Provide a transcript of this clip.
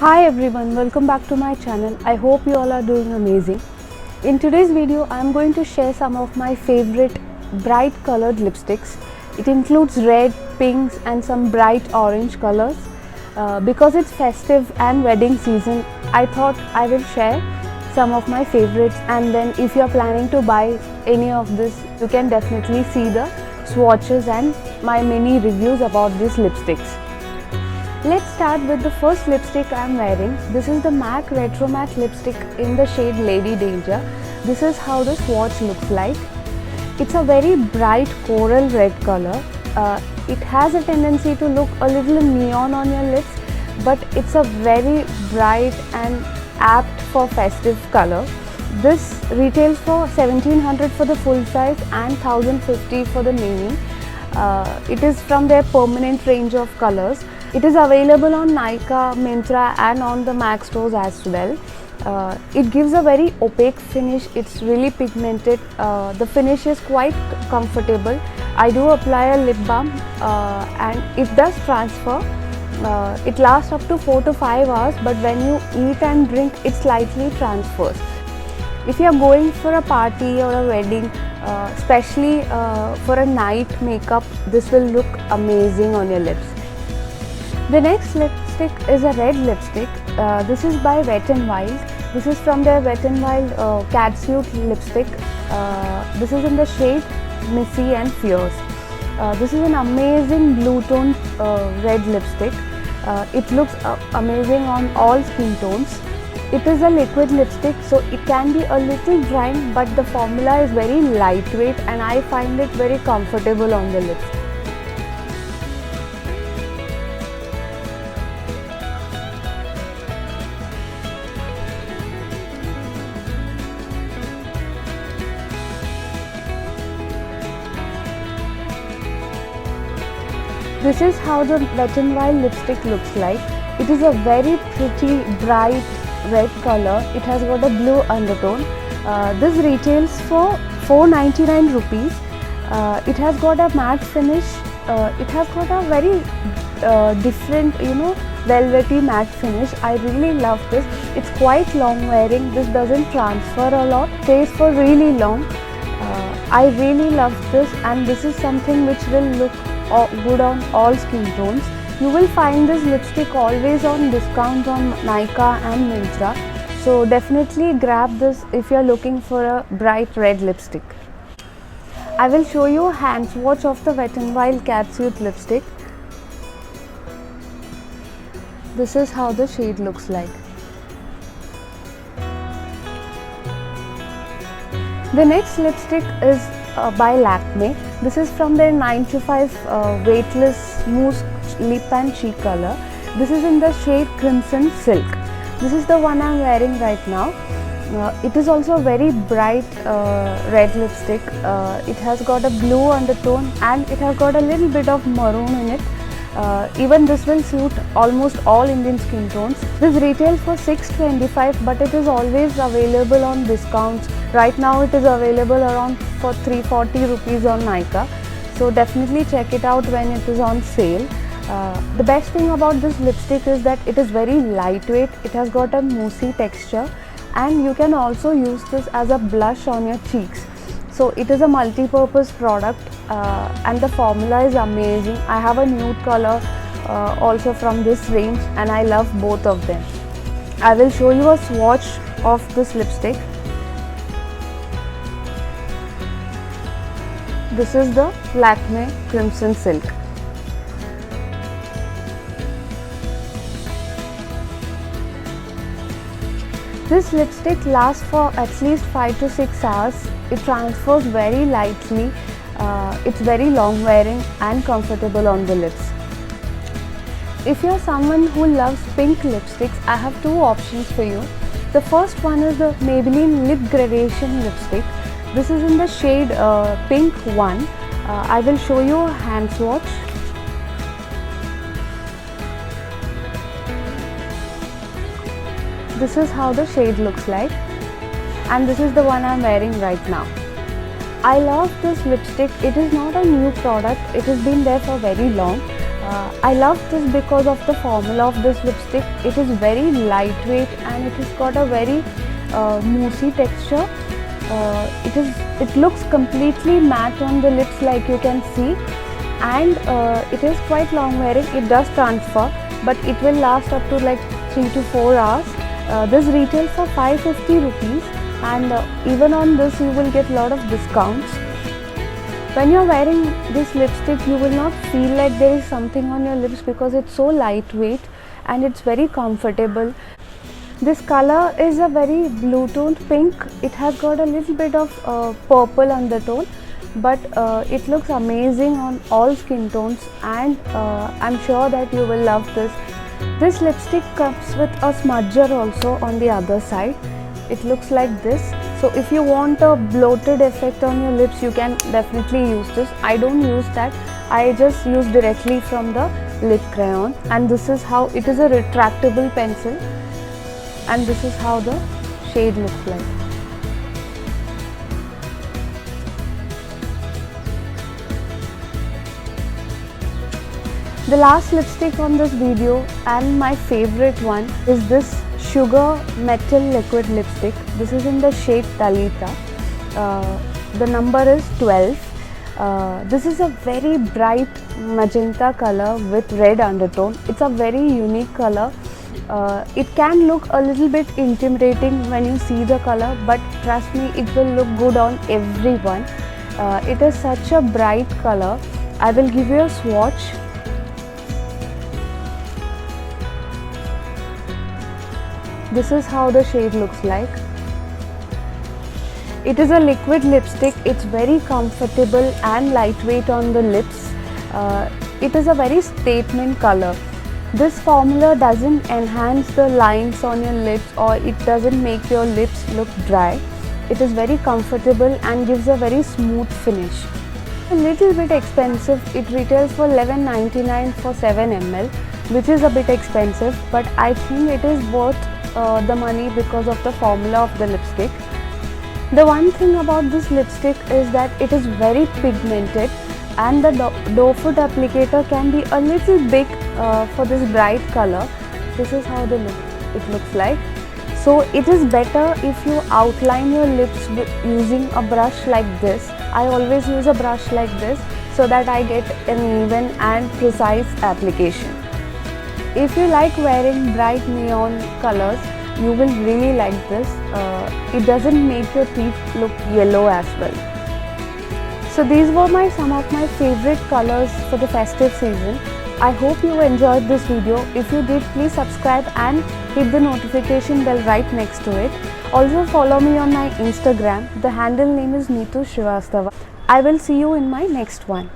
Hi everyone, welcome back to my channel. I hope you all are doing amazing. In today's video, I am going to share some of my favorite bright colored lipsticks. It includes red, pinks and some bright orange colors. Because it's festive and wedding season, I thought I will share some of my favorites, and then if you are planning to buy any of this, you can definitely see the swatches and my mini reviews about these lipsticks. Let's start with the first lipstick I am wearing. This is the MAC Retro Matte lipstick in the shade Lady Danger. This is how the swatch looks like. It's a very bright coral red color. It has a tendency to look a little neon on your lips, but it's a very bright and apt for festive color. This retails for 1700 for the full size and 1050 for the mini. It is from their permanent range of colors. It is available on Nykaa, Myntra and on the MAC stores as well. It gives a very opaque finish. It's really pigmented. The finish is quite comfortable. I do apply a lip balm and it does transfer. It lasts up to 4 to 5 hours, but when you eat and drink, it slightly transfers. If you are going for a party or a wedding, especially for a night makeup, this will look amazing on your lips. The next lipstick is a red lipstick. This is by Wet n Wild. This is from their Wet n Wild Catsuit lipstick. This is in the shade Missy and Fierce. This is an amazing blue tone red lipstick. It looks amazing on all skin tones. It is a liquid lipstick, so it can be a little drying, but the formula is very lightweight and I find it very comfortable on the lips. This is how the Wet n Wild lipstick looks like. It is a very pretty bright red color. It has got a blue undertone. This retails for 499 rupees. It has got a matte finish. It has got a very different, velvety matte finish. I really love this. It's quite long wearing. This doesn't transfer a lot. Stays for really long. I really love this, and this is something which will look good on all skin tones. You will find this lipstick always on discount on Nykaa and Myntra. So definitely grab this if you are looking for a bright red lipstick. I will show you a hand swatch of the Wet n Wild Catsuit lipstick. This is how the shade looks like. The next lipstick is by Lakme. This is from their 9 to 5 Weightless Mousse Lip and Cheek color. This is in the shade Crimson Silk. This is the one I am wearing right now. It is also a very bright red lipstick. It has got a blue undertone and it has got a little bit of maroon in it. Even this will suit almost all Indian skin tones. This retails for 625, but it is always available on discounts. Right now it is available around for 340 rupees on Nykaa. So definitely check it out when it is on sale. The best thing about this lipstick is that it is very lightweight. It has got a moussey texture, and you can also use this as a blush on your cheeks. So it is a multi-purpose product and the formula is amazing. I have a nude color also from this range and I love both of them. I will show you a swatch of this lipstick. This is the Lakme Crimson Silk. This lipstick lasts for at least 5 to 6 hours. It transfers very lightly. It's very long wearing and comfortable on the lips. If you are someone who loves pink lipsticks, I have two options for you. The first one is the Maybelline Lip Gradation lipstick. This is in the shade Pink 1. I will show you a hand swatch. This is how the shade looks like, and this is the one I am wearing right now. I love this lipstick. It is not a new product. It has been there for very long. I love this because of the formula of this lipstick. It is very lightweight and it has got a very moussey texture. It looks completely matte on the lips, like you can see, and it is quite long wearing. It does transfer, but it will last up to like 3 to 4 hours. This retails for 550 rupees, and even on this you will get a lot of discounts. When you are wearing this lipstick, you will not feel like there is something on your lips because it's so lightweight and it's very comfortable. This color is a very blue toned pink. It has got a little bit of purple undertone, but it looks amazing on all skin tones, and I'm sure that you will love this. This lipstick comes with a smudger also on the other side. It looks like this. So if you want a bloated effect on your lips, you can definitely use this. I don't use that. I just use directly from the lip crayon, and this is how it is, a retractable pencil, and this is how the shade looks like. The last lipstick on this video, and my favorite one, is this Sugar Metal Liquid Lipstick. This is in the shade Dalita. The number is 12. This is a very bright magenta color with red undertone. It's a very unique color. It can look a little bit intimidating when you see the color, but trust me, it will look good on everyone. It is such a bright color. I will give you a swatch. This is how the shade looks like. It is a liquid lipstick. It's very comfortable and lightweight on the lips. It is a very statement color. This formula doesn't enhance the lines on your lips, or it doesn't make your lips look dry. It is very comfortable and gives a very smooth finish. A little bit expensive. It retails for $11.99 for 7 ml, which is a bit expensive, but I think it is worth the money because of the formula of the lipstick. The one thing about this lipstick is that it is very pigmented, and the doe foot applicator can be a little big for this bright color. This is how it looks like. So it is better if you outline your lips using a brush like this. I always use a brush like this so that I get an even and precise application. If you like wearing bright neon colors, you will really like this. It doesn't make your teeth look yellow as well. So these were some of my favorite colors for the festive season. I hope you enjoyed this video. If you did, please subscribe and hit the notification bell right next to it. Also follow me on my Instagram. The handle name is Neetu Srivastava. I will see you in my next one.